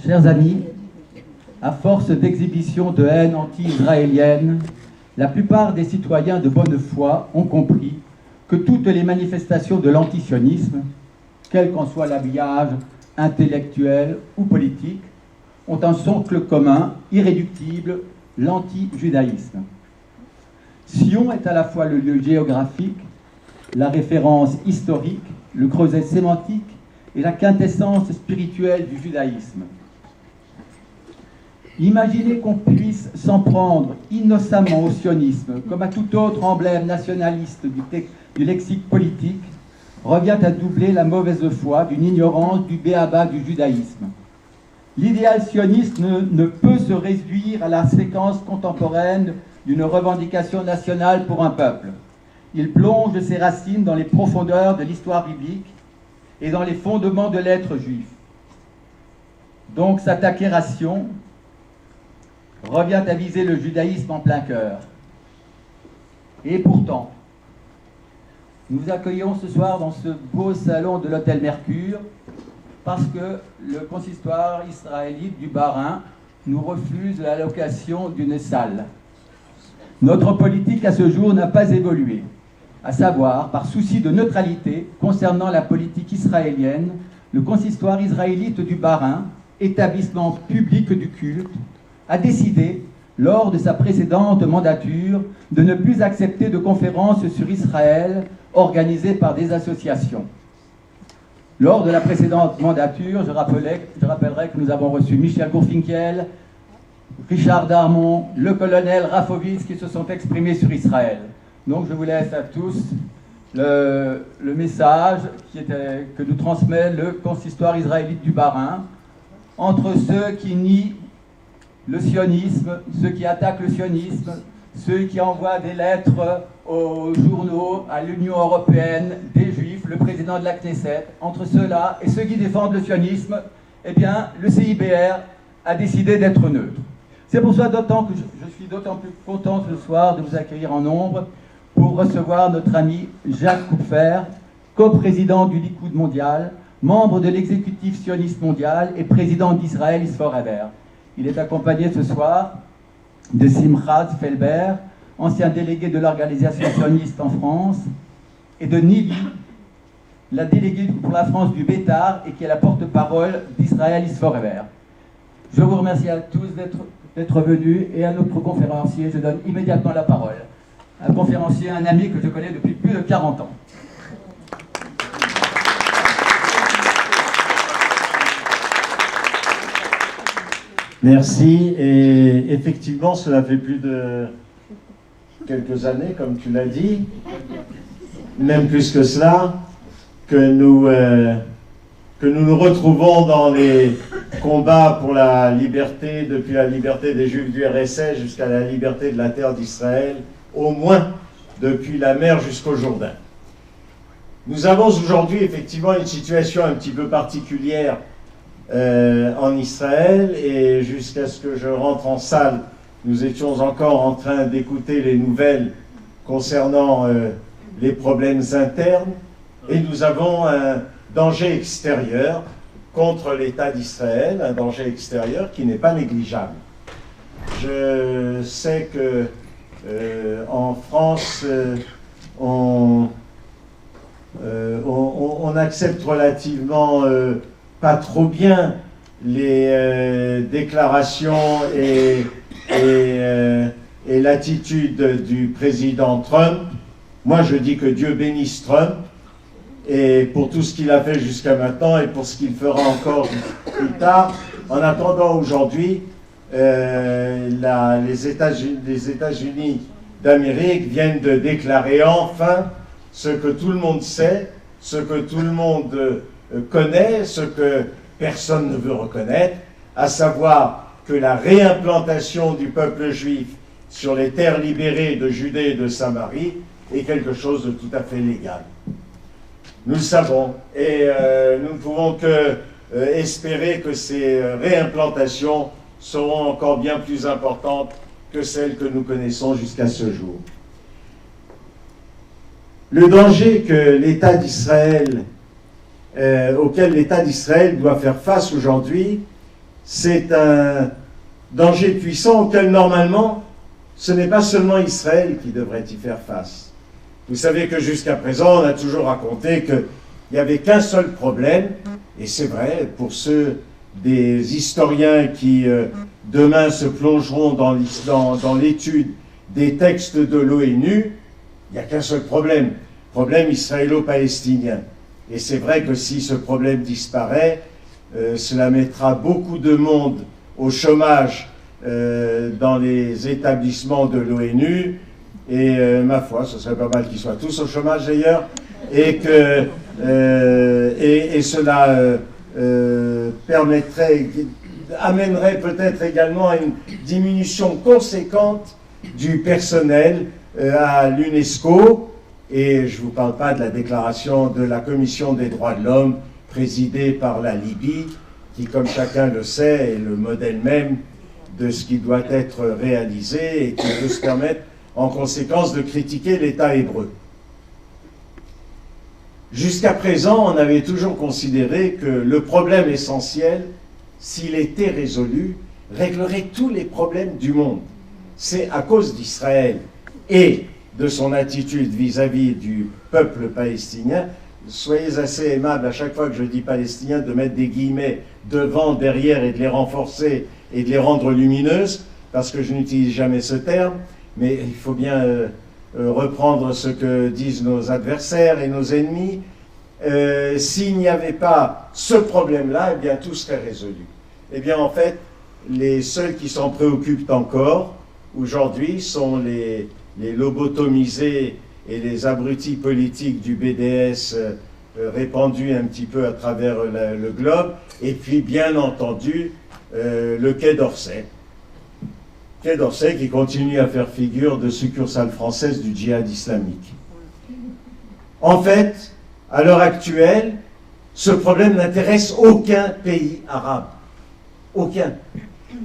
Chers amis, à force d'exhibitions de haine anti-israélienne, la plupart des citoyens de bonne foi ont compris que toutes les manifestations de l'antisionisme, quel qu'en soit l'habillage intellectuel ou politique, ont un socle commun, irréductible, l'anti-judaïsme. Sion est à la fois le lieu géographique, la référence historique, le creuset sémantique et la quintessence spirituelle du judaïsme. Imaginez qu'on puisse s'en prendre innocemment au sionisme, comme à tout autre emblème nationaliste du lexique politique, revient à doubler la mauvaise foi d'une ignorance du b.a.-ba du judaïsme. L'idéal sioniste ne peut se réduire à la séquence contemporaine d'une revendication nationale pour un peuple. Il plonge ses racines dans les profondeurs de l'histoire biblique et dans les fondements de l'être juif. Donc s'attaquer à Sion revient à viser le judaïsme en plein cœur. Et pourtant, nous vous accueillons ce soir dans ce beau salon de l'hôtel Mercure parce que le consistoire israélite du Bas-Rhin nous refuse l'allocation d'une salle. Notre politique à ce jour n'a pas évolué, à savoir, par souci de neutralité concernant la politique israélienne, le consistoire israélite du Bas-Rhin, établissement public du culte, a décidé, lors de sa précédente mandature, de ne plus accepter de conférences sur Israël organisées par des associations. Lors de la précédente mandature, je rappellerai que nous avons reçu Michel Gourfinkiel, Richard Darmon, le colonel Rafovitz qui se sont exprimés sur Israël. Donc je vous laisse à tous le message que nous transmet le consistoire israélite du Bas-Rhin entre ceux qui nient le sionisme, ceux qui attaquent le sionisme, ceux qui envoient des lettres aux journaux, à l'Union européenne, des Juifs, le président de la Knesset. Entre ceux-là et ceux qui défendent le sionisme, eh bien, le CIBR a décidé d'être neutre. C'est pour ça d'autant que je suis d'autant plus content ce soir de vous accueillir en nombre pour recevoir notre ami Jacques Kupfer, coprésident du Likoud mondial, membre de l'exécutif sioniste mondial et président d'Israël is Forever. Il est accompagné ce soir de Simchat Felber, ancien délégué de l'organisation sioniste en France, et de Nili, la déléguée pour la France du Bétar et qui est la porte-parole d'Israël is Forever. Je vous remercie à tous d'être venus et à notre conférencier, je donne immédiatement la parole. Un conférencier, un ami que je connais depuis plus de 40 ans. Merci, et effectivement cela fait plus de quelques années, comme tu l'as dit, même plus que cela, que nous nous retrouvons dans les combats pour la liberté, depuis la liberté des Juifs du RSS jusqu'à la liberté de la terre d'Israël, au moins depuis la mer jusqu'au Jourdain. Nous avons aujourd'hui effectivement une situation un petit peu particulière en Israël, et jusqu'à ce que je rentre en salle, nous étions encore en train d'écouter les nouvelles concernant les problèmes internes, et nous avons un danger extérieur contre l'État d'Israël, un danger extérieur qui n'est pas négligeable. Je sais que en France, on accepte relativement pas trop bien les déclarations et l'attitude du président Trump. Moi, je dis que Dieu bénisse Trump, et pour tout ce qu'il a fait jusqu'à maintenant et pour ce qu'il fera encore plus tard. En attendant, aujourd'hui, les États-Unis d'Amérique viennent de déclarer enfin ce que tout le monde sait, ce que tout le monde connaît, ce que personne ne veut reconnaître, à savoir que la réimplantation du peuple juif sur les terres libérées de Judée et de Samarie est quelque chose de tout à fait légal. Nous le savons, et nous ne pouvons que espérer que ces réimplantations seront encore bien plus importantes que celles que nous connaissons jusqu'à ce jour. Le danger que l'État d'Israël, auquel l'État d'Israël doit faire face aujourd'hui, c'est un danger puissant auquel, normalement, ce n'est pas seulement Israël qui devrait y faire face. Vous savez que jusqu'à présent, on a toujours raconté qu'il n'y avait qu'un seul problème, et c'est vrai, pour ceux des historiens qui, demain, se plongeront dans l'étude des textes de l'ONU, il n'y a qu'un seul problème israélo-palestinien. Et c'est vrai que si ce problème disparaît, cela mettra beaucoup de monde au chômage dans les établissements de l'ONU, et ma foi, ce serait pas mal qu'ils soient tous au chômage d'ailleurs, et cela amènerait peut-être également à une diminution conséquente du personnel à l'UNESCO. Et je ne vous parle pas de la déclaration de la Commission des droits de l'homme présidée par la Libye, qui, comme chacun le sait, est le modèle même de ce qui doit être réalisé et qui peut se permettre, en conséquence, de critiquer l'État hébreu. Jusqu'à présent, on avait toujours considéré que le problème essentiel, s'il était résolu, réglerait tous les problèmes du monde. C'est à cause d'Israël et de son attitude vis-à-vis du peuple palestinien. Soyez assez aimable à chaque fois que je dis palestinien de mettre des guillemets devant, derrière et de les renforcer et de les rendre lumineuses, parce que je n'utilise jamais ce terme, mais il faut bien reprendre ce que disent nos adversaires et nos ennemis. S'il n'y avait pas ce problème-là, eh bien tout serait résolu. Eh bien en fait, les seuls qui s'en préoccupent encore aujourd'hui sont les lobotomisés et les abrutis politiques du BDS répandus un petit peu à travers le globe, et puis bien entendu le Quai d'Orsay. Quai d'Orsay qui continue à faire figure de succursale française du djihad islamique. En fait, à l'heure actuelle, ce problème n'intéresse aucun pays arabe. Aucun.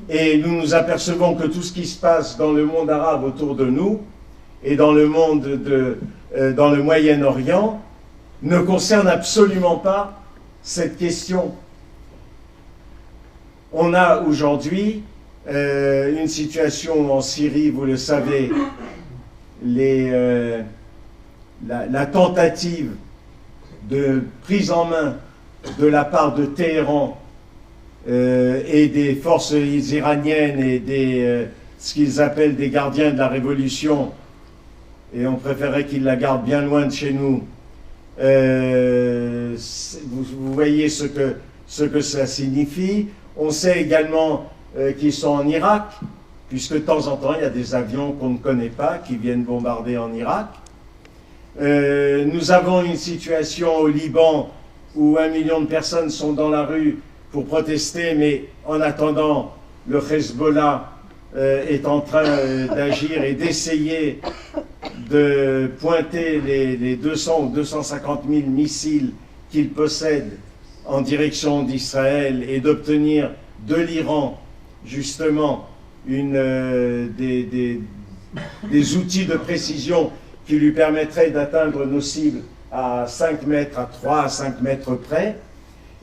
Et nous nous apercevons que tout ce qui se passe dans le monde arabe autour de nous et dans le monde dans le Moyen-Orient ne concerne absolument pas cette question. On a aujourd'hui une situation en Syrie, vous le savez, la tentative de prise en main de la part de Téhéran et des forces iraniennes et ce qu'ils appellent des gardiens de la révolution, et on préférait qu'ils la gardent bien loin de chez nous. Vous voyez ce que ça signifie. On sait également qu'ils sont en Irak, puisque de temps en temps, il y a des avions qu'on ne connaît pas qui viennent bombarder en Irak. Nous avons une situation au Liban où 1 million de personnes sont dans la rue pour protester, mais en attendant, le Hezbollah est en train d'agir et d'essayer de pointer les 200 ou 250 000 missiles qu'il possède en direction d'Israël et d'obtenir de l'Iran, justement, des outils de précision qui lui permettraient d'atteindre nos cibles à 5 mètres, à 3 à 5 mètres près.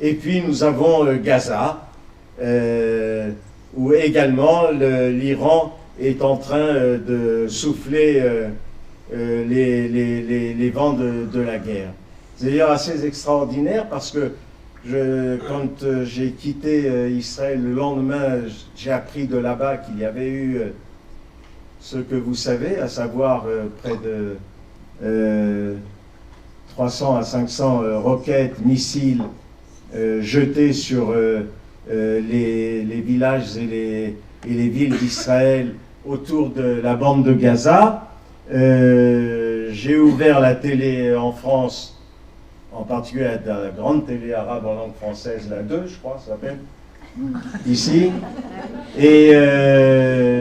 Et puis nous avons Gaza, où également l'Iran est en train de souffler les vents de la guerre. C'est d'ailleurs assez extraordinaire parce que quand j'ai quitté Israël le lendemain, j'ai appris de là-bas qu'il y avait eu ce que vous savez, à savoir près de 300 à 500 roquettes, missiles jetés sur les villages et les villes d'Israël autour de la bande de Gaza. J'ai ouvert la télé en France, en particulier la grande télé arabe en langue française, la 2, je crois, ça s'appelle, ici. Et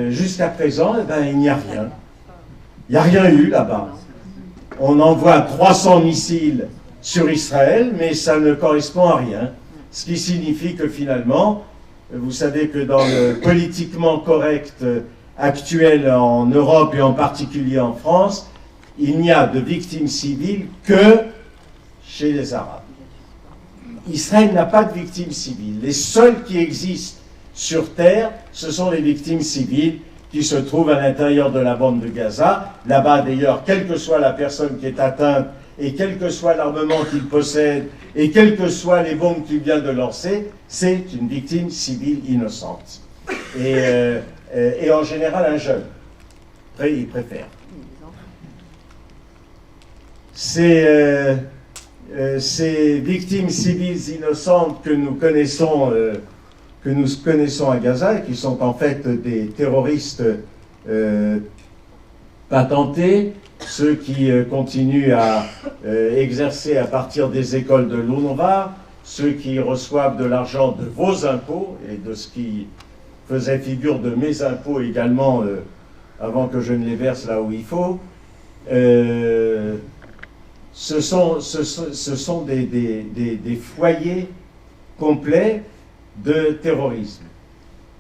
jusqu'à présent, eh ben, il n'y a rien. Il n'y a rien eu là-bas. On envoie 300 missiles sur Israël, mais ça ne correspond à rien. Ce qui signifie que finalement, vous savez que dans le politiquement correct actuel en Europe et en particulier en France, il n'y a de victimes civiles que chez les Arabes. Israël n'a pas de victimes civiles. Les seuls qui existent sur terre, ce sont les victimes civiles qui se trouvent à l'intérieur de la bande de Gaza. Là-bas, d'ailleurs, quelle que soit la personne qui est atteinte, et quel que soit l'armement qu'il possède, et quelles que soient les bombes qu'il vient de lancer, c'est une victime civile innocente. Et en général, un jeune. Après, il préfère. Ces victimes civiles innocentes que nous connaissons à Gaza, et qui sont en fait des terroristes patentés, ceux qui continuent à exercer à partir des écoles de l'UNRWA, ceux qui reçoivent de l'argent de vos impôts et de ce qui faisait figure de mes impôts également avant que je ne les verse là où il faut. Ce sont des foyers complets de terrorisme.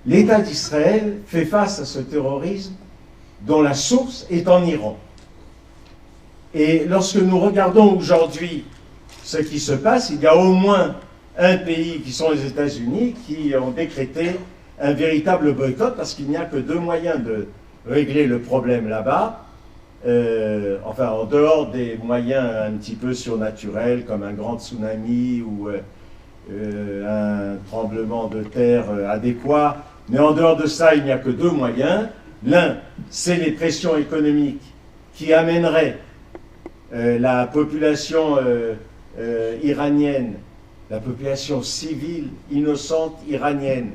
L'État d'Israël fait face à ce terrorisme dont la source est en Iran. Et lorsque nous regardons aujourd'hui ce qui se passe, il y a au moins un pays, qui sont les États-Unis, qui ont décrété un véritable boycott, parce qu'il n'y a que deux moyens de régler le problème là-bas. Enfin, en dehors des moyens un petit peu surnaturels, comme un grand tsunami ou un tremblement de terre adéquat. Mais en dehors de ça, il n'y a que deux moyens. L'un, c'est les pressions économiques qui amèneraient la population iranienne, la population civile, innocente iranienne,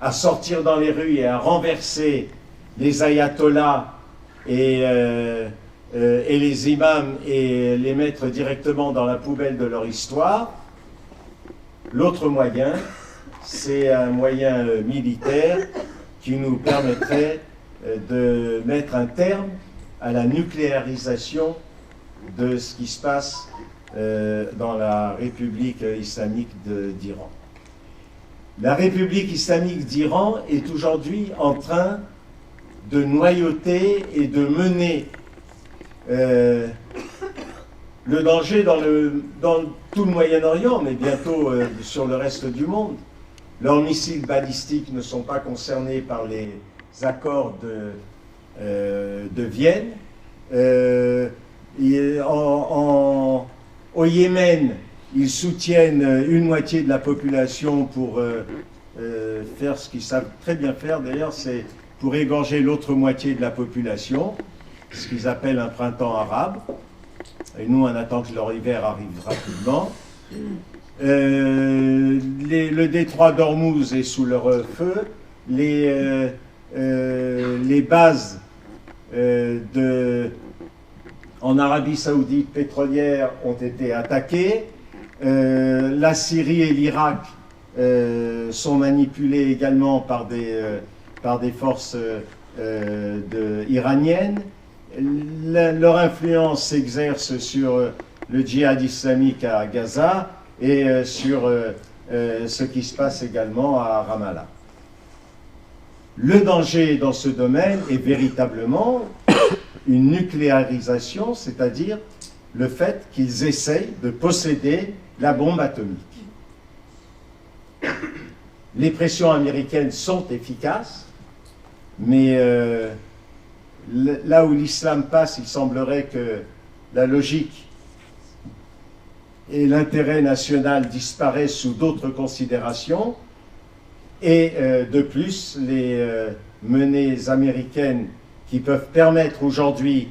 à sortir dans les rues et à renverser les ayatollahs et les imams et les mettre directement dans la poubelle de leur histoire. L'autre moyen, c'est un moyen militaire qui nous permettrait de mettre un terme à la nucléarisation de ce qui se passe dans la République islamique d'Iran. La République islamique d'Iran est aujourd'hui en train de noyauter et de mener le danger dans tout le Moyen-Orient, mais bientôt sur le reste du monde. Leurs missiles balistiques ne sont pas concernés par les accords de Vienne. Au Yémen, ils soutiennent une moitié de la population pour faire ce qu'ils savent très bien faire, d'ailleurs, c'est pour égorger l'autre moitié de la population, ce qu'ils appellent un printemps arabe. Et nous, on attend que leur hiver arrive rapidement. Le détroit d'Ormuz est sous leur feu. Les bases en Arabie Saoudite pétrolières ont été attaquées. La Syrie et l'Irak sont manipulés également par des forces iraniennes. Leur influence s'exerce sur le djihad islamique à Gaza et sur ce qui se passe également à Ramallah. Le danger dans ce domaine est véritablement une nucléarisation, c'est-à-dire le fait qu'ils essayent de posséder la bombe atomique. Les pressions américaines sont efficaces, mais là où l'islam passe, il semblerait que la logique et l'intérêt national disparaissent sous d'autres considérations, et de plus, les menées américaines qui peuvent permettre aujourd'hui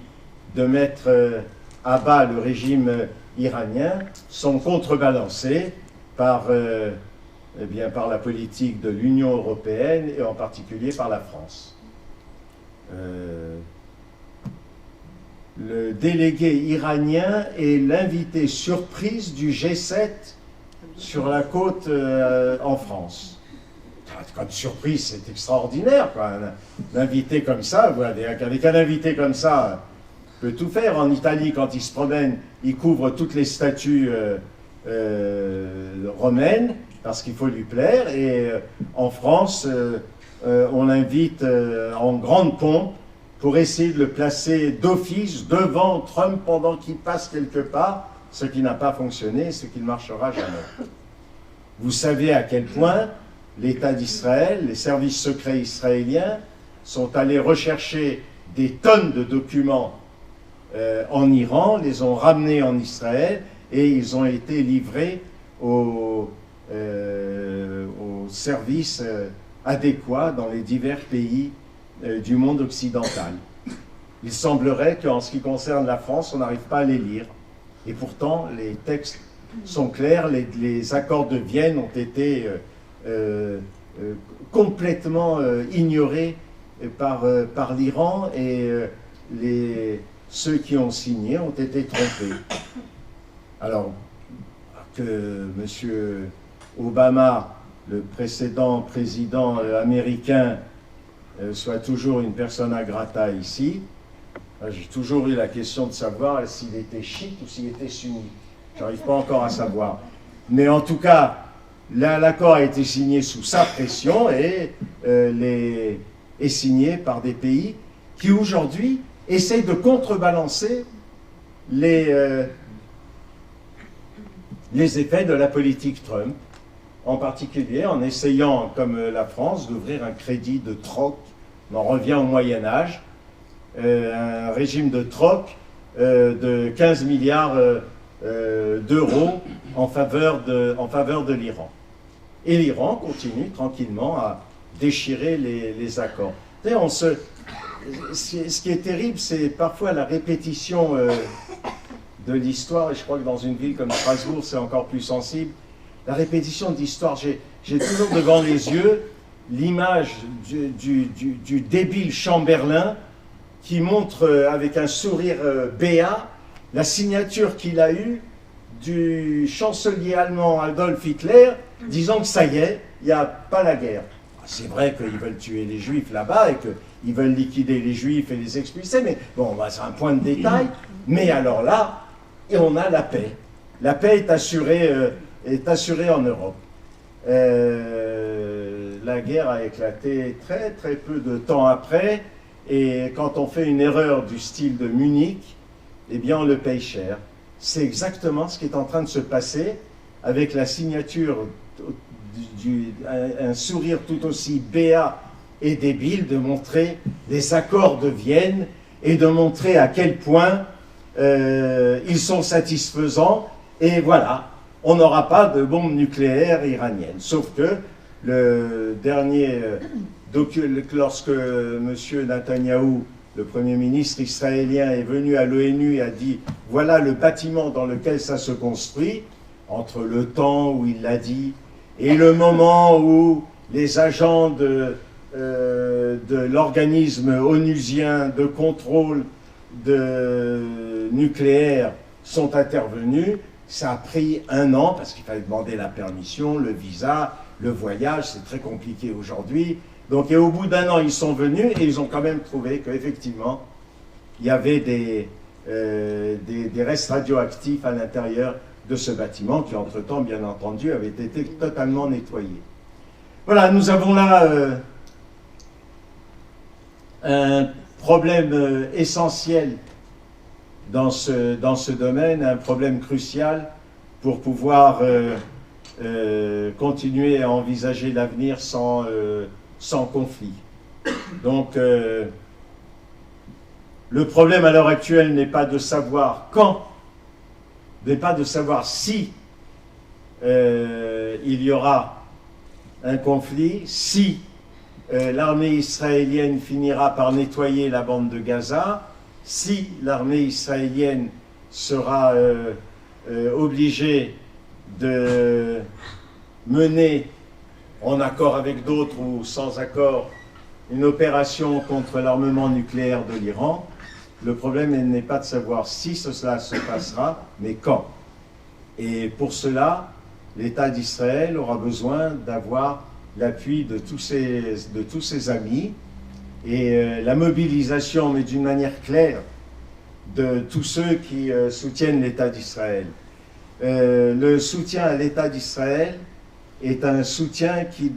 de mettre à bas le régime iranien sont contrebalancées par la politique de l'Union européenne et en particulier par la France. Le délégué iranien est l'invité surprise du G7 sur la côte en France. Comme surprise, c'est extraordinaire, quoi. Un invité comme ça, avec un invité comme ça, peut tout faire. En Italie, quand il se promène, il couvre toutes les statues romaines, parce qu'il faut lui plaire. Et en France, on l'invite en grande pompe pour essayer de le placer d'office devant Trump pendant qu'il passe quelque part, ce qui n'a pas fonctionné, ce qui ne marchera jamais. Vous savez à quel point l'État d'Israël, les services secrets israéliens sont allés rechercher des tonnes de documents en Iran, les ont ramenés en Israël et ils ont été livrés aux services adéquats dans les divers pays du monde occidental. Il semblerait qu'en ce qui concerne la France, on n'arrive pas à les lire. Et pourtant, les textes sont clairs, les accords de Vienne ont été complètement ignorés par l'Iran et ceux qui ont signé ont été trompés. Alors que M. Obama, le précédent président américain, soit toujours une persona grata ici, j'ai toujours eu la question de savoir s'il était chiite ou s'il était sunnite. J'arrive pas encore à savoir. Mais en tout cas, l'accord a été signé sous sa pression et est signé par des pays qui aujourd'hui essayent de contrebalancer les effets de la politique Trump, en particulier en essayant, comme la France, d'ouvrir un crédit de troc. On en revient au Moyen-Âge, un régime de troc de 15 milliards d'euros en faveur de l'Iran. Et l'Iran continue tranquillement à déchirer les accords. Ce qui est terrible, c'est parfois la répétition de l'histoire, et je crois que dans une ville comme Strasbourg, c'est encore plus sensible. La répétition de l'histoire, j'ai toujours devant les yeux l'image du débile Chamberlain qui montre avec un sourire béat la signature qu'il a eue du chancelier allemand Adolf Hitler, disant que ça y est, il n'y a pas la guerre. C'est vrai qu'ils veulent tuer les juifs là-bas et qu'ils veulent liquider les juifs et les expulser, mais bon, c'est un point de détail. Mais alors là, et on a la paix. La paix est assurée en Europe. La guerre a éclaté très très peu de temps après, et quand on fait une erreur du style de Munich, eh bien on le paye cher. C'est exactement ce qui est en train de se passer avec la signature, un sourire tout aussi béat et débile de montrer les accords de Vienne et de montrer à quel point ils sont satisfaisants, et voilà, on n'aura pas de bombe nucléaire iranienne. Sauf que le dernier, lorsque M. Netanyahou, le Premier ministre israélien, est venu à l'ONU et a dit « Voilà le bâtiment dans lequel ça se construit », entre le temps où il l'a dit et le moment où les agents de l'organisme onusien de contrôle nucléaire sont intervenus, ça a pris 1 an parce qu'il fallait demander la permission, le visa, le voyage, c'est très compliqué aujourd'hui. Donc, et au bout d'1 an, ils sont venus et ils ont quand même trouvé qu'effectivement, il y avait des restes radioactifs à l'intérieur de ce bâtiment qui, entre-temps, bien entendu, avait été totalement nettoyé. Voilà, nous avons là un problème essentiel dans ce domaine, un problème crucial pour pouvoir continuer à envisager l'avenir sans conflit. Donc, le problème à l'heure actuelle n'est pas de savoir quand, n'est pas de savoir si il y aura un conflit, si l'armée israélienne finira par nettoyer la bande de Gaza, si l'armée israélienne sera obligée de mener, en accord avec d'autres ou sans accord, une opération contre l'armement nucléaire de l'Iran. Le problème n'est pas de savoir si cela se passera, mais quand. Et pour cela, l'État d'Israël aura besoin d'avoir l'appui de tous ses amis et la mobilisation, mais d'une manière claire, de tous ceux qui soutiennent l'État d'Israël. Le soutien à l'État d'Israël est un soutien qui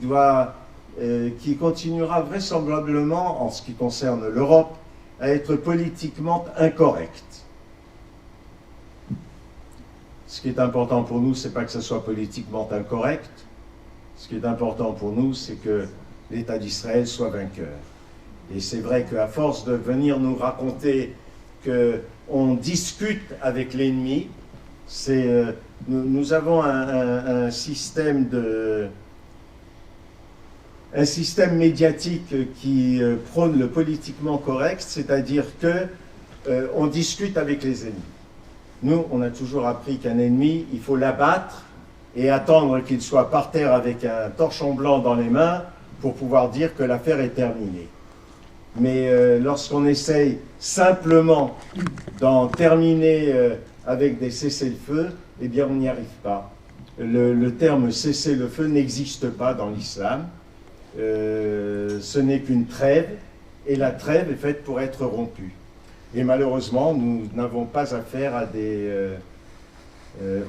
continuera vraisemblablement, en ce qui concerne l'Europe, à être politiquement incorrect. Ce qui est important pour nous, ce n'est pas que ce soit politiquement incorrect, Ce qui est important pour nous, c'est que l'État d'Israël soit vainqueur. Et c'est vrai qu'à force de venir nous raconter qu'on discute avec l'ennemi, nous avons un système médiatique qui prône le politiquement correct, c'est-à-dire qu'on discute avec les ennemis. Nous, on a toujours appris qu'un ennemi, il faut l'abattre et attendre qu'il soit par terre avec un torchon blanc dans les mains pour pouvoir dire que l'affaire est terminée. Mais lorsqu'on essaye simplement d'en terminer avec des cessez-le-feu, eh bien on n'y arrive pas. Le terme cessez-le-feu n'existe pas dans l'islam. Ce n'est qu'une trêve, et la trêve est faite pour être rompue. Et malheureusement, nous n'avons pas affaire à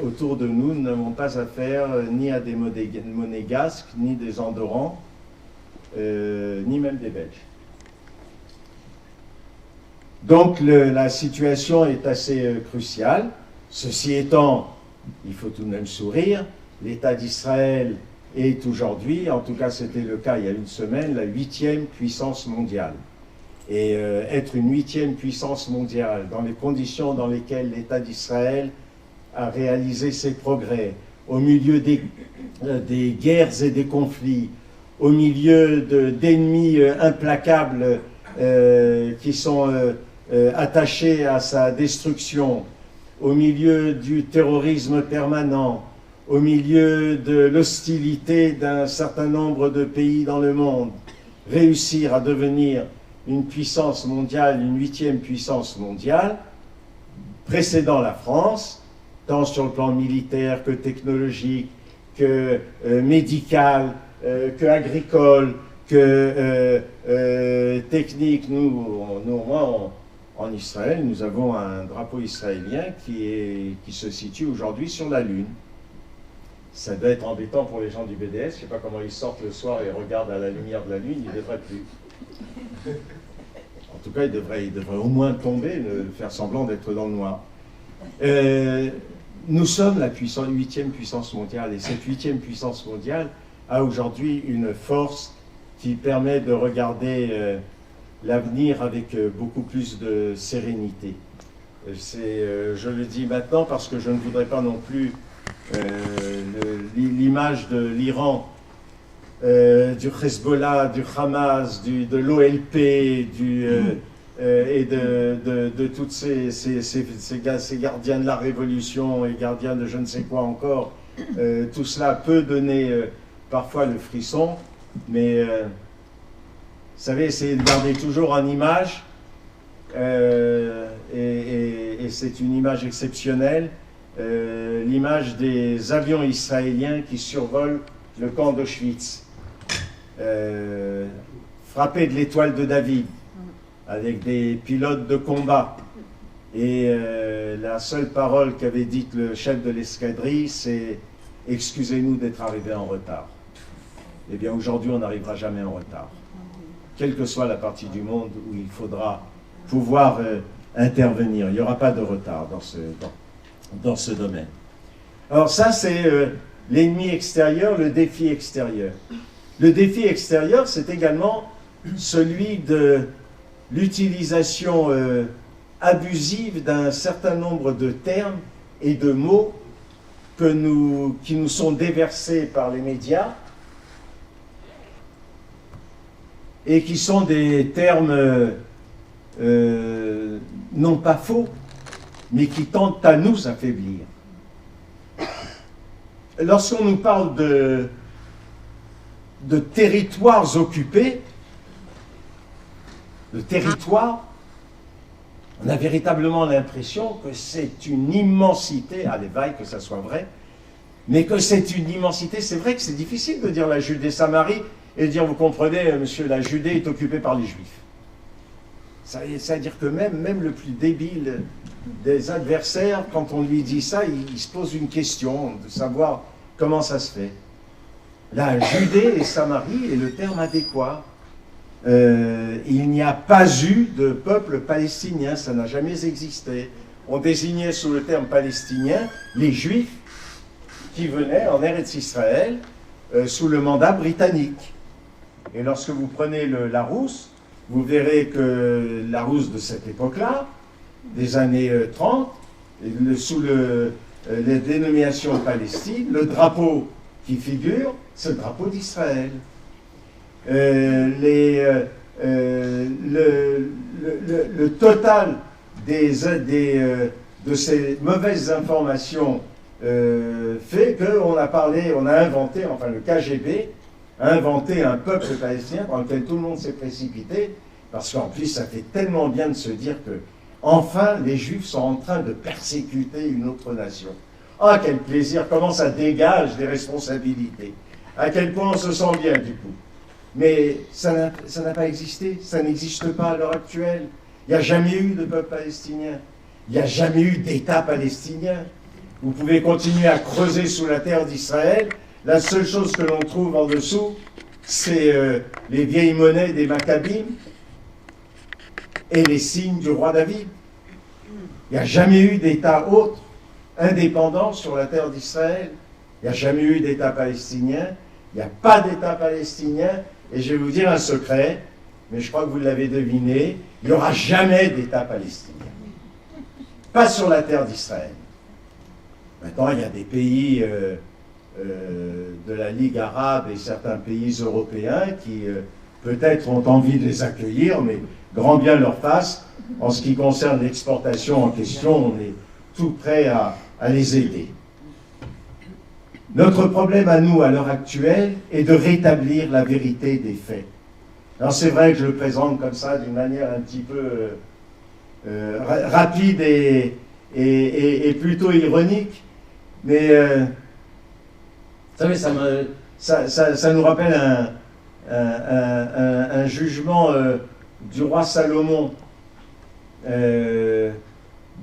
autour de nous, nous n'avons pas affaire ni à des monégasques, ni des Andorrans, ni même des Belges. Donc la situation est assez cruciale. Ceci étant, il faut tout de même sourire, l'État d'Israël est aujourd'hui, en tout cas c'était le cas il y a une semaine, la 8e puissance mondiale. Et être une 8e puissance mondiale dans les conditions dans lesquelles l'État d'Israël a réalisé ses progrès, au milieu des guerres et des conflits, au milieu d'ennemis implacables qui sont attachés à sa destruction, au milieu du terrorisme permanent, au milieu de l'hostilité d'un certain nombre de pays dans le monde, réussir à devenir une puissance mondiale, une 8e puissance mondiale, précédant la France, tant sur le plan militaire que technologique, que médical, que agricole, que technique. Nous, en Israël, nous avons un drapeau israélien qui se situe aujourd'hui sur la Lune. Ça doit être embêtant pour les gens du BDS, je ne sais pas comment ils sortent le soir et regardent à la lumière de la Lune, ils ne devraient plus. En tout cas, ils devraient au moins tomber, faire semblant d'être dans le noir. Nous sommes la 8e puissance mondiale, et cette 8e puissance mondiale a aujourd'hui une force qui permet de regarder l'avenir avec beaucoup plus de sérénité. Je le dis maintenant parce que je ne voudrais pas non plus l'image de l'Iran, du Hezbollah, du Hamas, de l'OLP, et de tous ces gardiens de la révolution et gardiens de je ne sais quoi encore. Tout cela peut donner parfois le frisson, mais vous savez, essayez de garder toujours en image, et c'est une image exceptionnelle, l'image des avions israéliens qui survolent le camp d'Auschwitz, frappés de l'étoile de David, avec des pilotes de combat. Et la seule parole qu'avait dite le chef de l'escadrille, c'est « Excusez-nous d'être arrivés en retard ». Eh bien, aujourd'hui, on n'arrivera jamais en retard. Quelle que soit la partie du monde où il faudra pouvoir intervenir. Il n'y aura pas de retard dans ce domaine. Alors ça, c'est l'ennemi extérieur, le défi extérieur. Le défi extérieur, c'est également celui de l'utilisation abusive d'un certain nombre de termes et de mots qui nous sont déversés par les médias et qui sont des termes non pas faux, mais qui tentent à nous affaiblir. Lorsqu'on nous parle de territoires occupés, de territoires, on a véritablement l'impression que c'est une immensité, à l'éveil que ça soit vrai, mais que c'est une immensité. C'est vrai que c'est difficile de dire la Judée-Samarie et de dire, vous comprenez, monsieur, la Judée est occupée par les Juifs. Ça veut dire que même le plus débile des adversaires, quand on lui dit ça, il se pose une question de savoir comment ça se fait. La Judée et Samarie est le terme adéquat. Il n'y a pas eu de peuple palestinien, ça n'a jamais existé. On désignait sous le terme palestinien les Juifs qui venaient en Eretz Israël sous le mandat britannique. Et lorsque vous prenez le Larousse, vous verrez que Larousse de cette époque-là, des années 30, sous les dénominations Palestine, le drapeau qui figure, c'est le drapeau d'Israël. Le total de ces mauvaises informations fait qu'on a inventé, enfin le KGB a inventé un peuple palestinien dans lequel tout le monde s'est précipité, parce qu'en plus ça fait tellement bien de se dire que enfin les Juifs sont en train de persécuter une autre nation. Ah, quel plaisir, comment ça dégage des responsabilités, à quel point on se sent bien du coup. Mais ça n'a pas existé, ça n'existe pas à l'heure actuelle. Il n'y a jamais eu de peuple palestinien, il n'y a jamais eu d'État palestinien. Vous pouvez continuer à creuser sous la terre d'Israël, la seule chose que l'on trouve en dessous, c'est les vieilles monnaies des Maccabim et les signes du roi David. Il n'y a jamais eu d'État autre, indépendant sur la terre d'Israël. Il n'y a jamais eu d'État palestinien, il n'y a pas d'État palestinien, et je vais vous dire un secret, mais je crois que vous l'avez deviné, il n'y aura jamais d'État palestinien. Pas sur la terre d'Israël. Maintenant, il y a des pays de la Ligue arabe et certains pays européens qui peut-être ont envie de les accueillir, mais grand bien leur fasse. En ce qui concerne l'exportation en question, on est tout prêt à les aider. Notre problème à nous, à l'heure actuelle, est de rétablir la vérité des faits. Alors c'est vrai que je le présente comme ça, d'une manière un petit peu rapide et plutôt ironique, mais vous savez, ça nous rappelle un jugement du roi Salomon,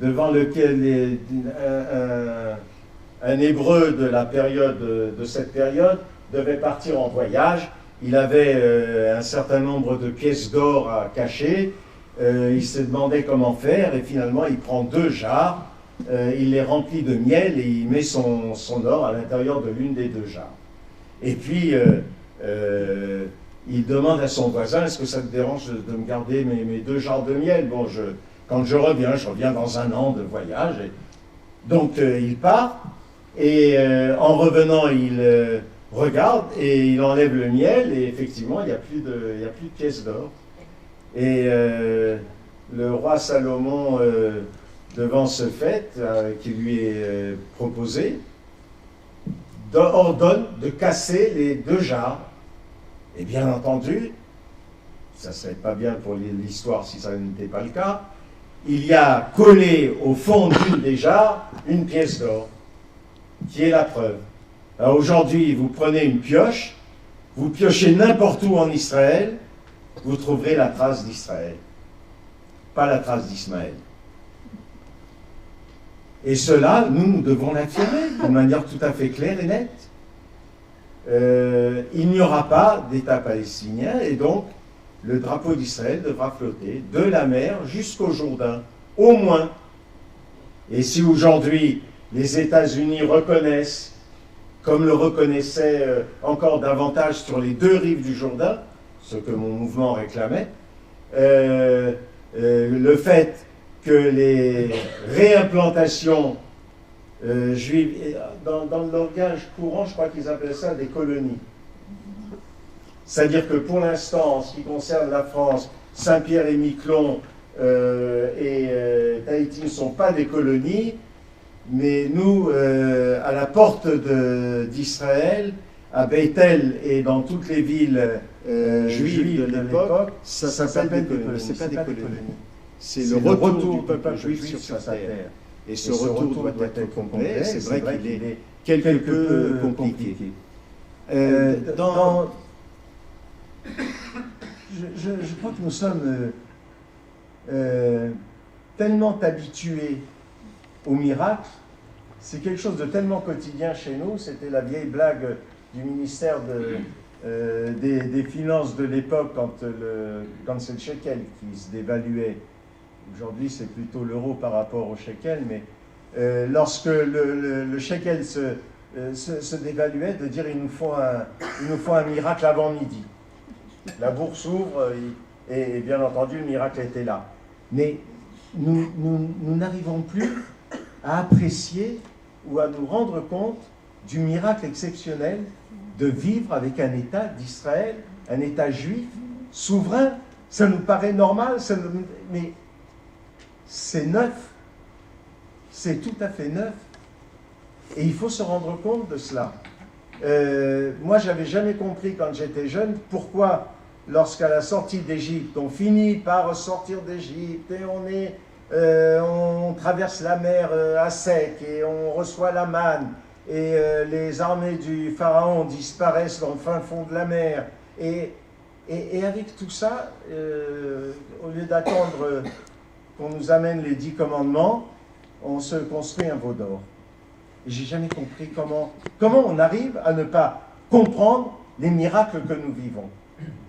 devant lequel un Hébreu de cette période devait partir en voyage. Il avait un certain nombre de pièces d'or à cacher. Il se demandait comment faire et finalement il prend 2 jarres, il les remplit de miel et il met son or à l'intérieur de l'une des 2 jarres. Et puis il demande à son voisin: est-ce que ça te dérange de me garder mes 2 jarres de miel? Bon, quand je reviens dans 1 an de voyage. Donc il part. Et en revenant, il regarde et il enlève le miel et effectivement, il n'y a plus de pièces d'or. Et le roi Salomon, devant ce fait qui lui est proposé, ordonne de casser les 2 jarres. Et bien entendu, ça ne serait pas bien pour l'histoire si ça n'était pas le cas, il y a collé au fond d'une des jarres une pièce d'or, qui est la preuve. Alors aujourd'hui, vous prenez une pioche, vous piochez n'importe où en Israël, vous trouverez la trace d'Israël, pas la trace d'Ismaël. Et cela, nous devons l'affirmer d'une manière tout à fait claire et nette. Il n'y aura pas d'État palestinien, et donc le drapeau d'Israël devra flotter de la mer jusqu'au Jourdain, au moins. Et si aujourd'hui les États-Unis reconnaissent, comme le reconnaissaient encore davantage sur les 2 rives du Jourdain, ce que mon mouvement réclamait, le fait que les réimplantations juives, dans le langage courant, je crois qu'ils appellent ça des colonies. C'est-à-dire que pour l'instant, en ce qui concerne la France, Saint-Pierre et Miquelon et Tahiti ne sont pas des colonies, mais nous, à la porte d'Israël, à Bethel et dans toutes les villes juives de l'époque, ça s'appelle des colonies. C'est pas des colonies. C'est le retour du peuple juif sur sa terre. Et ce retour doit être complet. C'est vrai qu'il est quelque peu compliqué. Je crois que nous sommes tellement habitués au miracle, c'est quelque chose de tellement quotidien chez nous. C'était la vieille blague du ministère des Finances de l'époque quand c'est le shekel qui se dévaluait. Aujourd'hui, c'est plutôt l'euro par rapport au shekel, mais lorsque le shekel se dévaluait de dire il nous faut un miracle avant midi. La bourse s'ouvre et bien entendu le miracle était là. Mais nous n'arrivons plus à apprécier ou à nous rendre compte du miracle exceptionnel de vivre avec un État d'Israël, un État juif, souverain. Ça nous paraît normal, mais c'est neuf. C'est tout à fait neuf. Et il faut se rendre compte de cela. Moi, je n'avais jamais compris quand j'étais jeune pourquoi, lorsqu'à la sortie d'Égypte, on finit par sortir d'Égypte et on traverse la mer à sec et on reçoit la manne et les armées du pharaon disparaissent dans le fin fond de la mer. Et avec tout ça, au lieu d'attendre qu'on nous amène les 10 commandements, on se construit un veau d'or. Et j'ai jamais compris comment on arrive à ne pas comprendre les miracles que nous vivons.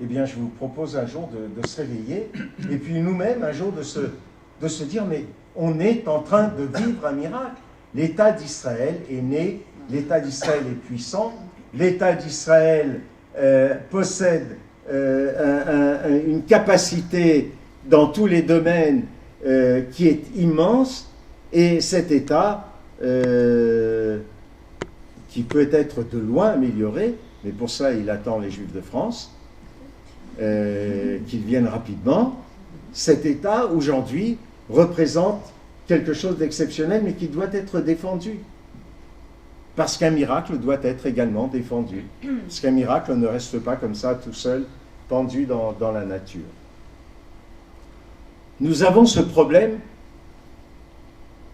Eh bien, je vous propose un jour de se réveiller, et puis nous-mêmes, un jour, de se dire, mais on est en train de vivre un miracle. L'État d'Israël est né, l'État d'Israël est puissant, l'État d'Israël possède une capacité dans tous les domaines qui est immense, et cet État, qui peut être de loin amélioré, mais pour ça il attend les Juifs de France, qu'ils viennent rapidement, cet État aujourd'hui représente quelque chose d'exceptionnel, mais qui doit être défendu. Parce qu'un miracle doit être également défendu. Parce qu'un miracle ne reste pas comme ça, tout seul, pendu dans la nature. Nous avons ce problème,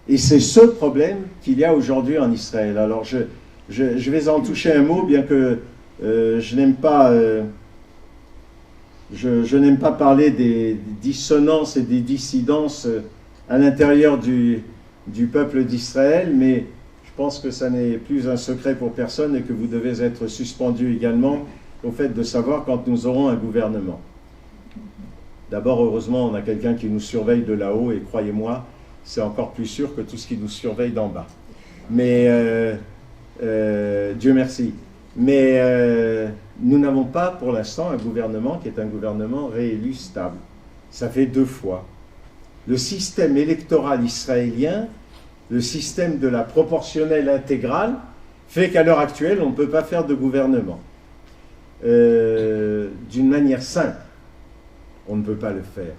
et c'est ce problème qu'il y a aujourd'hui en Israël. Alors je vais en toucher un mot, bien que je n'aime pas... Je n'aime pas parler des dissonances et des dissidences à l'intérieur du peuple d'Israël, mais je pense que ça n'est plus un secret pour personne et que vous devez être suspendu également au fait de savoir quand nous aurons un gouvernement. D'abord, heureusement, on a quelqu'un qui nous surveille de là-haut, et croyez-moi, c'est encore plus sûr que tout ce qui nous surveille d'en bas. Mais, Dieu merci. Mais nous n'avons pas pour l'instant un gouvernement qui est un gouvernement réélu stable. Ça fait 2 fois. Le système électoral israélien, le système de la proportionnelle intégrale, fait qu'à l'heure actuelle, on ne peut pas faire de gouvernement. D'une manière simple, on ne peut pas le faire.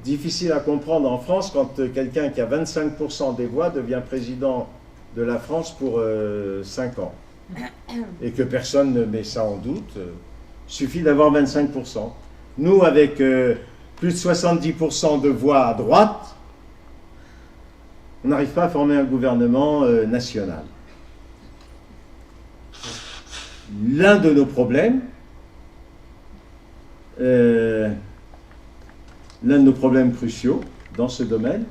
Difficile à comprendre en France quand quelqu'un qui a 25% des voix devient président de la France pour 5 ans. Et que personne ne met ça en doute. Suffit d'avoir 25%. Nous, avec plus de 70% de voix à droite, on n'arrive pas à former un gouvernement national. L'un de nos problèmes, cruciaux dans ce domaine,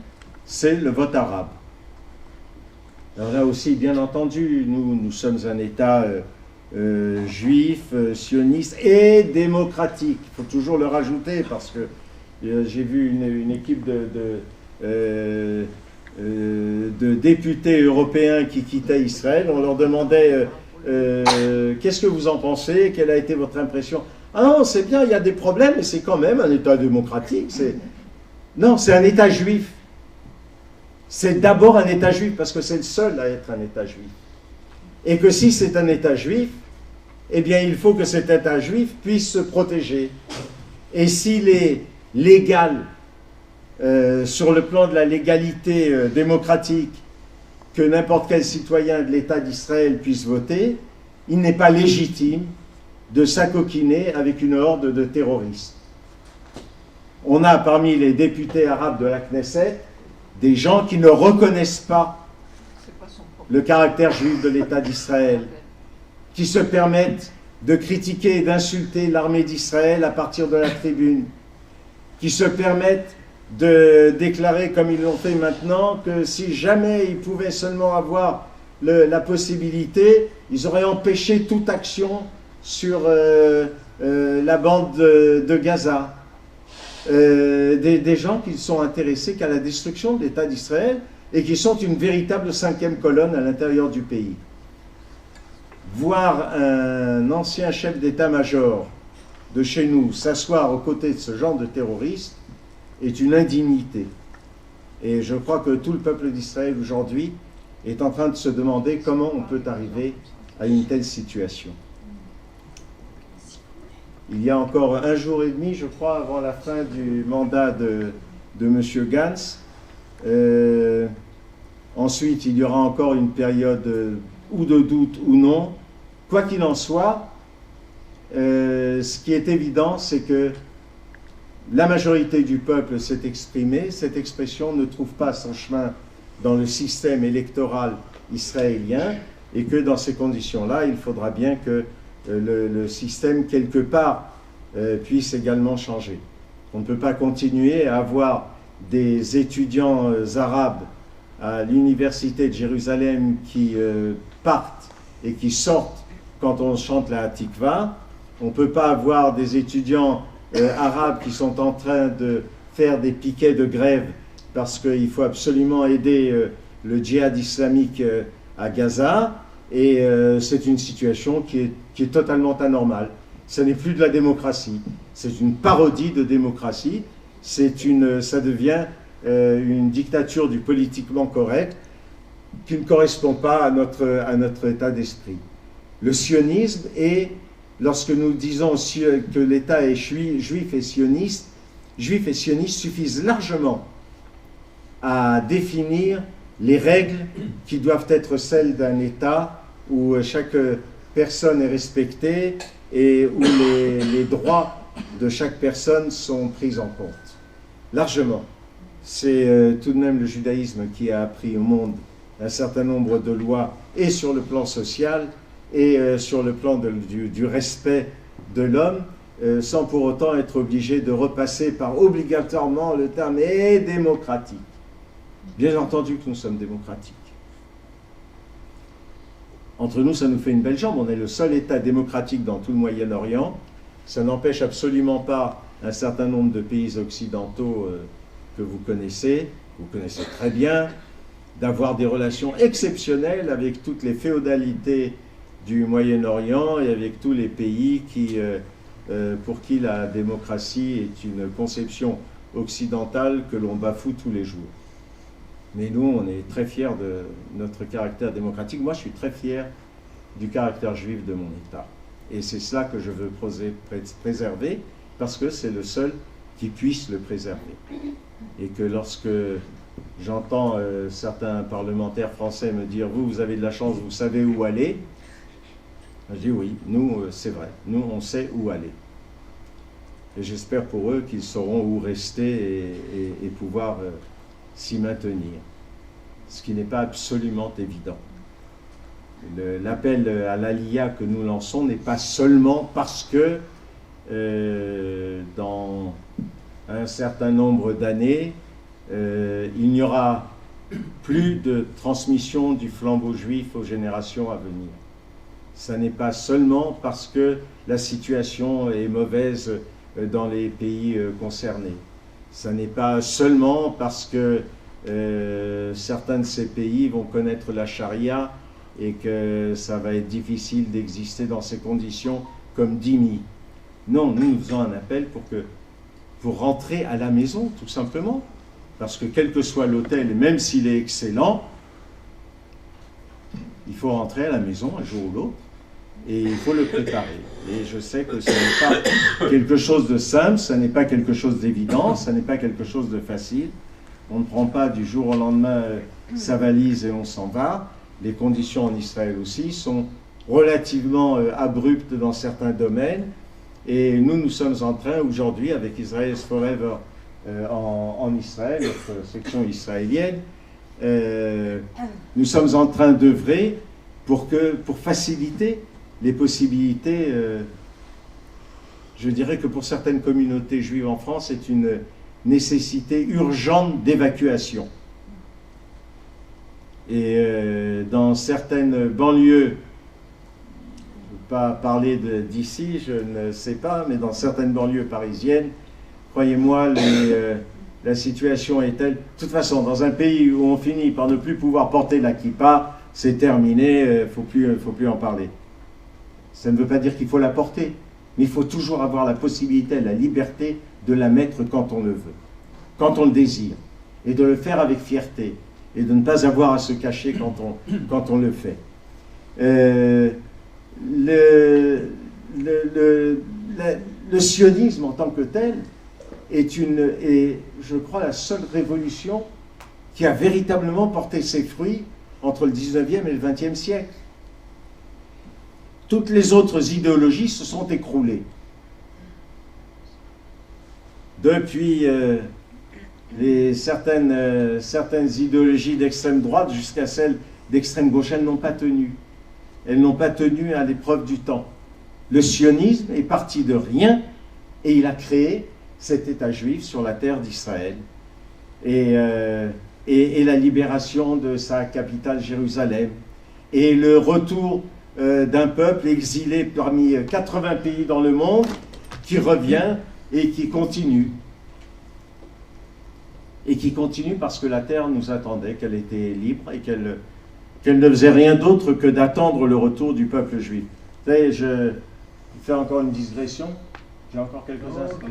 c'est le vote arabe. Alors là aussi, bien entendu, nous sommes un État juif, sioniste et démocratique. Il faut toujours le rajouter parce que j'ai vu une équipe de députés européens qui quittaient Israël. On leur demandait qu'est-ce que vous en pensez, quelle a été votre impression? Ah non, c'est bien, il y a des problèmes, mais c'est quand même un État démocratique. Non, c'est un État juif. C'est d'abord un État juif, parce que c'est le seul à être un État juif. Et que si c'est un État juif, eh bien il faut que cet État juif puisse se protéger. Et s'il est légal, sur le plan de la légalité démocratique, que n'importe quel citoyen de l'État d'Israël puisse voter, il n'est pas légitime de s'acoquiner avec une horde de terroristes. On a parmi les députés arabes de la Knesset des gens qui ne reconnaissent pas le caractère juif de l'État d'Israël, qui se permettent de critiquer et d'insulter l'armée d'Israël à partir de la tribune, qui se permettent de déclarer, comme ils l'ont fait maintenant, que si jamais ils pouvaient seulement avoir la possibilité, ils auraient empêché toute action sur la bande de Gaza. Des gens qui sont intéressés qu'à la destruction de l'État d'Israël, et qui sont une véritable cinquième colonne à l'intérieur du pays. Voir un ancien chef d'état-major de chez nous s'asseoir aux côtés de ce genre de terroristes est une indignité. Et je crois que tout le peuple d'Israël aujourd'hui est en train de se demander comment on peut arriver à une telle situation. Il y a encore 1 jour et demi, je crois, avant la fin du mandat de M. Gantz. Ensuite, il y aura encore une période ou de doute ou non. Quoi qu'il en soit, ce qui est évident, c'est que la majorité du peuple s'est exprimée. Cette expression ne trouve pas son chemin dans le système électoral israélien et que dans ces conditions-là, il faudra bien que le système, quelque part, puisse également changer. On ne peut pas continuer à avoir des étudiants arabes à l'université de Jérusalem qui partent et qui sortent quand on chante la Hatikva. On ne peut pas avoir des étudiants arabes qui sont en train de faire des piquets de grève parce qu'il faut absolument aider le djihad islamique à Gaza. Et c'est une situation qui est totalement anormale. Ce n'est plus de la démocratie, c'est une parodie de démocratie. Ça devient une dictature du politiquement correct qui ne correspond pas à notre état d'esprit. Le sionisme est, lorsque nous disons que l'État est juif et sioniste suffisent largement à définir les règles qui doivent être celles d'un État où chaque personne est respectée et où les droits de chaque personne sont pris en compte. Largement. C'est tout de même le judaïsme qui a appris au monde un certain nombre de lois, et sur le plan social, et sur le plan du respect de l'homme, sans pour autant être obligé de repasser par obligatoirement le terme « et démocratique ». Bien entendu que nous sommes démocratiques. Entre nous, ça nous fait une belle jambe. On est le seul État démocratique dans tout le Moyen-Orient. Ça n'empêche absolument pas un certain nombre de pays occidentaux que vous connaissez très bien, d'avoir des relations exceptionnelles avec toutes les féodalités du Moyen-Orient et avec tous les pays pour qui la démocratie est une conception occidentale que l'on bafoue tous les jours. Mais nous, on est très fiers de notre caractère démocratique. Moi, je suis très fier du caractère juif de mon État. Et c'est cela que je veux préserver, parce que c'est le seul qui puisse le préserver. Et que lorsque j'entends certains parlementaires français me dire « vous avez de la chance, vous savez où aller », je dis oui, nous, c'est vrai, nous, on sait où aller. Et j'espère pour eux qu'ils sauront où rester et pouvoir s'y maintenir, ce qui n'est pas absolument évident. L'appel à l'Aliyah que nous lançons n'est pas seulement parce que dans un certain nombre d'années, il n'y aura plus de transmission du flambeau juif aux générations à venir. Ça n'est pas seulement parce que la situation est mauvaise dans les pays concernés. Ça n'est pas seulement parce que certains de ces pays vont connaître la charia et que ça va être difficile d'exister dans ces conditions comme dhimmi. Non, nous faisons un appel pour rentrer à la maison, tout simplement. Parce que quel que soit l'hôtel, même s'il est excellent, il faut rentrer à la maison un jour ou l'autre et il faut le préparer. Et je sais que ce n'est pas quelque chose de simple, ce n'est pas quelque chose d'évident, ce n'est pas quelque chose de facile. On ne prend pas du jour au lendemain sa valise et on s'en va. Les conditions en Israël aussi sont relativement abruptes dans certains domaines. Et nous sommes en train aujourd'hui, avec Israel Forever en Israël, notre section israélienne, nous sommes en train d'œuvrer pour faciliter les possibilités. Je dirais que pour certaines communautés juives en France, c'est une nécessité urgente d'évacuation. Et dans certaines banlieues, je ne veux pas parler d'ici, je ne sais pas, mais dans certaines banlieues parisiennes, croyez-moi, la situation est telle. De toute façon, dans un pays où on finit par ne plus pouvoir porter la kippa, c'est terminé, faut plus en parler. Ça ne veut pas dire qu'il faut la porter, mais il faut toujours avoir la possibilité, la liberté de la mettre quand on le veut, quand on le désire, et de le faire avec fierté, et de ne pas avoir à se cacher quand on le fait. Le sionisme en tant que tel est, je crois, la seule révolution qui a véritablement porté ses fruits entre le 19e et le 20e siècle. Toutes les autres idéologies se sont écroulées. Depuis certaines idéologies d'extrême droite jusqu'à celles d'extrême gauche, elles n'ont pas tenu. Elles n'ont pas tenu à l'épreuve du temps. Le sionisme est parti de rien et il a créé cet État juif sur la terre d'Israël et la libération de sa capitale Jérusalem et le retour d'un peuple exilé parmi 80 pays dans le monde qui revient et qui continue. Et qui continue parce que la terre nous attendait, qu'elle était libre et qu'elle ne faisait rien d'autre que d'attendre le retour du peuple juif. Vous savez, je fais encore une digression. J'ai encore quelques instants.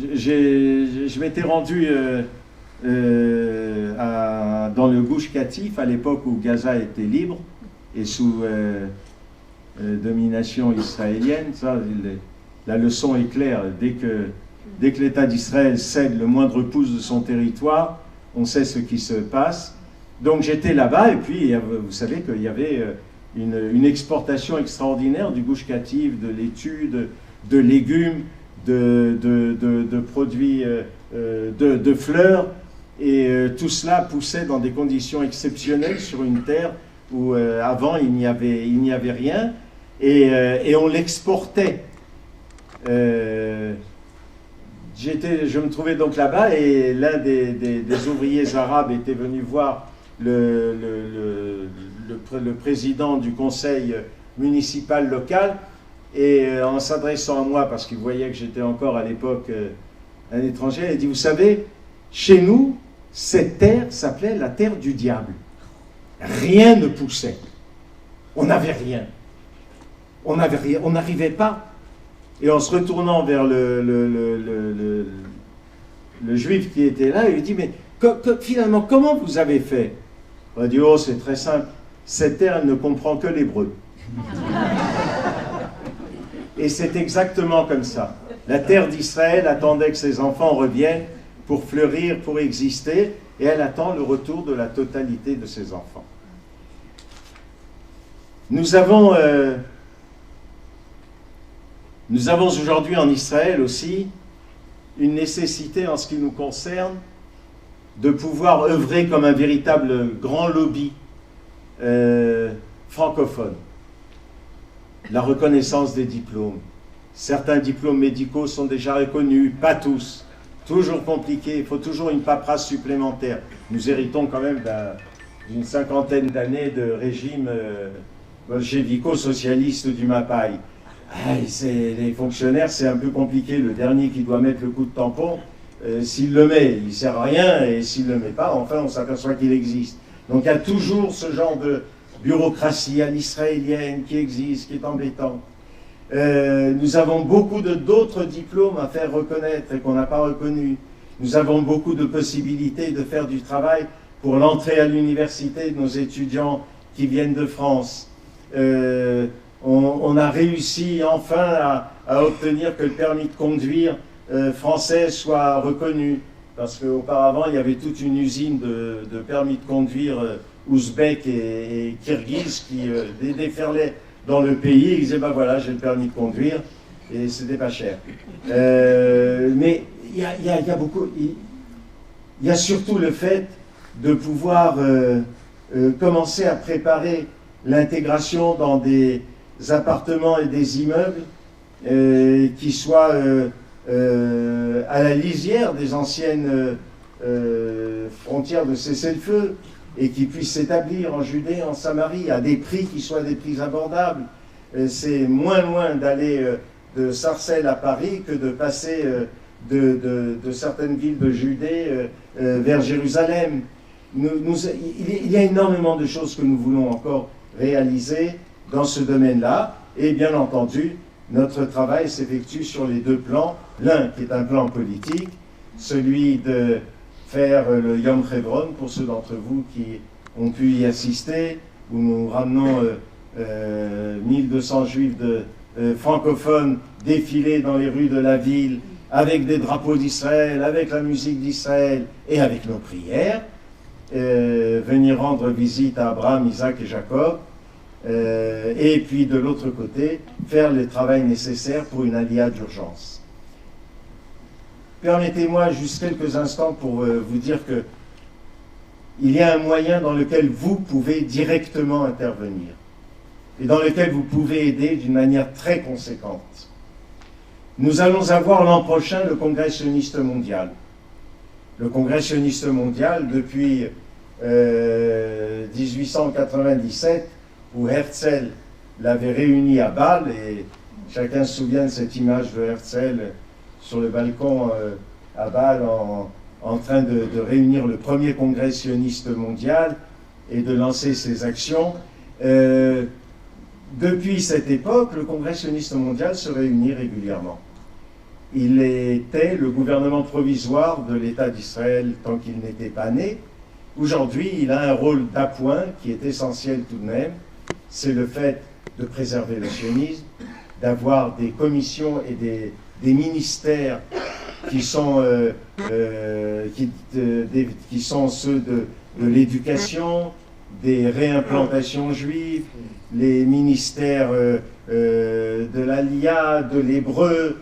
Je m'étais rendu dans le Gush Katif à l'époque où Gaza était libre et sous domination israélienne. Ça, la leçon est claire. Dès que l'État d'Israël cède le moindre pouce de son territoire, on sait ce qui se passe. Donc j'étais là-bas et puis vous savez qu'il y avait une exportation extraordinaire du Gush Katif, de laitue, de légumes, de produits, de fleurs, et tout cela poussait dans des conditions exceptionnelles sur une terre où avant il n'y avait rien, et on l'exportait. Je me trouvais donc là-bas et l'un des ouvriers arabes était venu voir le président du conseil municipal local et en s'adressant à moi, parce qu'il voyait que j'étais encore à l'époque un étranger, il a dit: vous savez, chez nous, cette terre s'appelait la terre du diable. Rien ne poussait. On n'avait rien. On n'arrivait pas. Et en se retournant vers le juif qui était là, il lui dit: mais finalement, comment vous avez fait? On a dit: oh, c'est très simple. Cette terre, elle ne comprend que l'hébreu. Et c'est exactement comme ça. La terre d'Israël attendait que ses enfants reviennent pour fleurir, pour exister, et elle attend le retour de la totalité de ses enfants. Nous avons aujourd'hui en Israël aussi une nécessité en ce qui nous concerne de pouvoir œuvrer comme un véritable grand lobby francophone. La reconnaissance des diplômes. Certains diplômes médicaux sont déjà reconnus, pas tous. Toujours compliqué, il faut toujours une paperasse supplémentaire. Nous héritons quand même d'une 50aine d'années de régime bolchevico-socialiste du Mapai. Les fonctionnaires, c'est un peu compliqué. Le dernier qui doit mettre le coup de tampon, s'il le met, il ne sert à rien, et s'il ne le met pas, enfin, on s'aperçoit qu'il existe. Donc il y a toujours ce genre de bureaucratie à l'israélienne qui existe, qui est embêtant. Nous avons beaucoup d'autres diplômes à faire reconnaître et qu'on n'a pas reconnus. Nous avons beaucoup de possibilités de faire du travail pour l'entrée à l'université de nos étudiants qui viennent de France. On a réussi enfin à obtenir que le permis de conduire français soit reconnu, parce qu'auparavant il y avait toute une usine de permis de conduire ouzbek et kirghiz qui déferlaient dans le pays et ils disaient: ben voilà, j'ai le permis de conduire, et c'était pas cher. Mais il y a beaucoup, il y a surtout le fait de pouvoir commencer à préparer l'intégration dans des appartements et des immeubles qui soient à la lisière des anciennes frontières de cessez-le-feu et qui puissent s'établir en Judée, en Samarie, à des prix qui soient des prix abordables. C'est moins loin d'aller de Sarcelles à Paris que de passer de certaines villes de Judée vers Jérusalem. Il y a énormément de choses que nous voulons encore réaliser dans ce domaine-là, et bien entendu, notre travail s'effectue sur les deux plans. L'un qui est un plan politique, celui de faire le Yom Hebron, pour ceux d'entre vous qui ont pu y assister, où nous ramenons 1200 juifs francophones défiler dans les rues de la ville avec des drapeaux d'Israël, avec la musique d'Israël et avec nos prières, venir rendre visite à Abraham, Isaac et Jacob, et puis de l'autre côté, faire le travail nécessaire pour une aliyah d'urgence. Permettez-moi juste quelques instants pour vous dire que il y a un moyen dans lequel vous pouvez directement intervenir et dans lequel vous pouvez aider d'une manière très conséquente. Nous allons avoir l'an prochain le Congrès sioniste mondial. Le Congrès sioniste mondial, depuis 1897, où Herzl l'avait réuni à Bâle, et chacun se souvient de cette image de Herzl sur le balcon à Bâle en train de réunir le premier congrès sioniste mondial et de lancer ses actions. Depuis cette époque, le congrès sioniste mondial se réunit régulièrement. Il était le gouvernement provisoire de l'État d'Israël tant qu'il n'était pas né. Aujourd'hui, il a un rôle d'appoint qui est essentiel tout de même. C'est le fait de préserver le sionisme, d'avoir des commissions et des ministères qui sont ceux de l'éducation, des réimplantations juives, les ministères de l'Aliyah, de l'hébreu,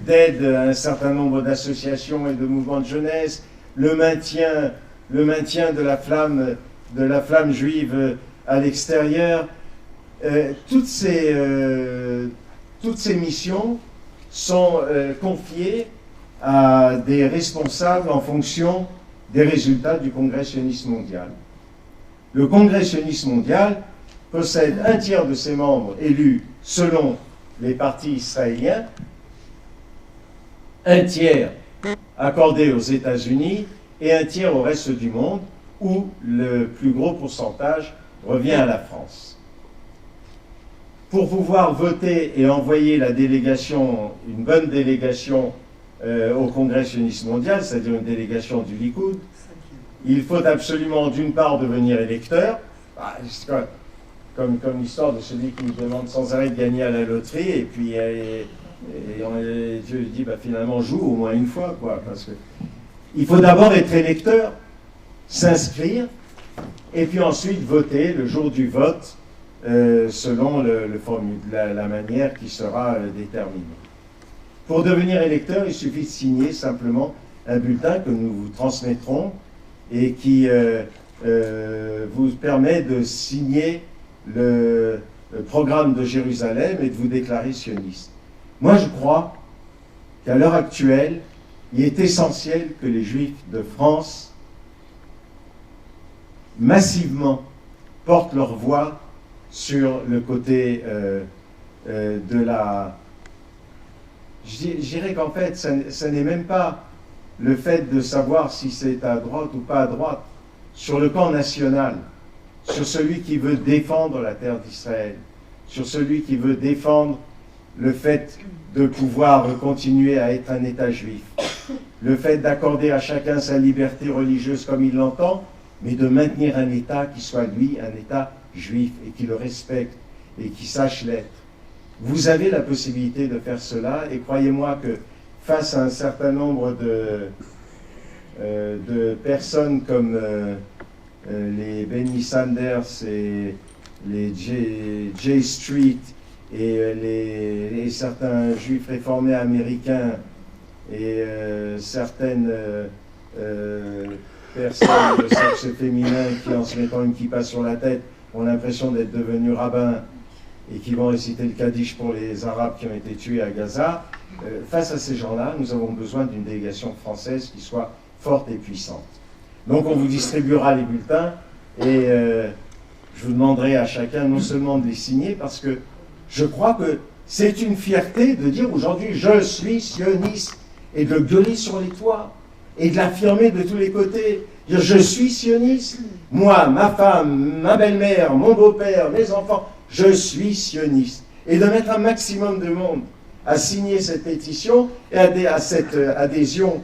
d'aide à un certain nombre d'associations et de mouvements de jeunesse, le maintien de la flamme juive à l'extérieur. Toutes ces missions sont confiées à des responsables en fonction des résultats du Congrès sioniste mondial. Le Congrès sioniste mondial possède un tiers de ses membres élus selon les partis israéliens, un tiers accordé aux États-Unis et un tiers au reste du monde, où le plus gros pourcentage revient à la France. Pour pouvoir voter et envoyer la délégation, une bonne délégation au Congrès sioniste mondial, c'est-à-dire une délégation du Likoud, il faut absolument d'une part devenir électeur, comme l'histoire de celui qui demande sans arrêt de gagner à la loterie, et puis Dieu lui dit finalement joue au moins une fois, parce que il faut d'abord être électeur, s'inscrire, et puis ensuite voter le jour du vote selon la manière qui sera déterminée. Pour devenir électeur, il suffit de signer simplement un bulletin que nous vous transmettrons et qui vous permet de signer le programme de Jérusalem et de vous déclarer sioniste. Moi, je crois qu'à l'heure actuelle, il est essentiel que les Juifs de France massivement portent leur voix sur le côté de la... Je dirais qu'en fait, ça n'est même pas le fait de savoir si c'est à droite ou pas à droite, sur le camp national, sur celui qui veut défendre la terre d'Israël, sur celui qui veut défendre le fait de pouvoir continuer à être un État juif, le fait d'accorder à chacun sa liberté religieuse comme il l'entend, mais de maintenir un État qui soit, lui, un État juif et qui le respecte et qui sache l'être. Vous avez la possibilité de faire cela, et croyez-moi que face à un certain nombre de personnes comme les Benny Sanders et les J Street et certains juifs réformés américains et certaines personnes de sexe féminin qui, en se mettant une kippa sur la tête, ont l'impression d'être devenus rabbins et qui vont réciter le Kaddish pour les Arabes qui ont été tués à Gaza. Face à ces gens-là, nous avons besoin d'une délégation française qui soit forte et puissante. Donc on vous distribuera les bulletins et je vous demanderai à chacun non seulement de les signer, parce que je crois que C'est une fierté de dire aujourd'hui je suis sioniste et de le gueuler sur les toits et de l'affirmer de tous les côtés. Dire je suis sioniste, moi, ma femme, ma belle-mère, mon beau-père, mes enfants, je suis sioniste. Et de mettre un maximum de monde à signer cette pétition et à cette adhésion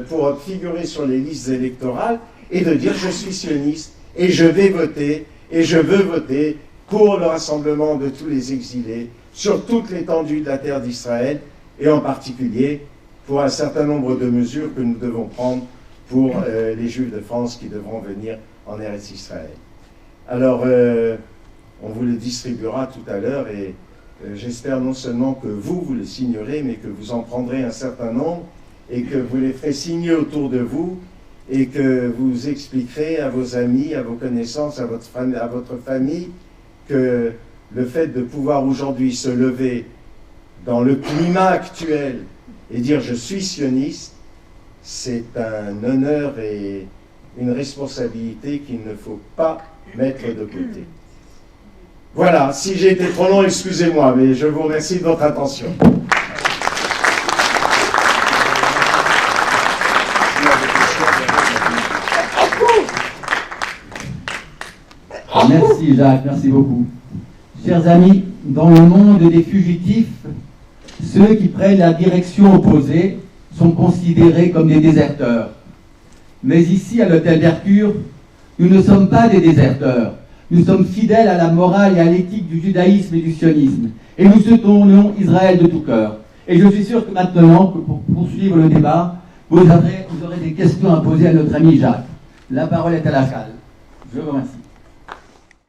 pour figurer sur les listes électorales et de dire je suis sioniste et je vais voter et je veux voter pour le rassemblement de tous les exilés sur toute l'étendue de la terre d'Israël et en particulier pour un certain nombre de mesures que nous devons prendre pour les Juifs de France qui devront venir en Eretz Israël. Alors, on vous le distribuera tout à l'heure et j'espère non seulement que vous le signerez, mais que vous en prendrez un certain nombre et que vous les ferez signer autour de vous et que vous expliquerez à vos amis, à vos connaissances, à votre famille que le fait de pouvoir aujourd'hui se lever dans le climat actuel et dire je suis sioniste, c'est un honneur et une responsabilité qu'il ne faut pas mettre de côté. Voilà, si j'ai été trop long, excusez-moi, mais je vous remercie de votre attention. Merci Jacques, merci beaucoup. Chers amis, dans le monde des fugitifs, ceux qui prennent la direction opposée sont considérés comme des déserteurs. Mais ici, à l'hôtel Mercure, nous ne sommes pas des déserteurs. Nous sommes fidèles à la morale et à l'éthique du judaïsme et du sionisme. Et nous soutenons Israël de tout cœur. Et je suis sûr que maintenant, pour poursuivre le débat, vous aurez des questions à poser à notre ami Jacques. La parole est à la salle. Je vous remercie.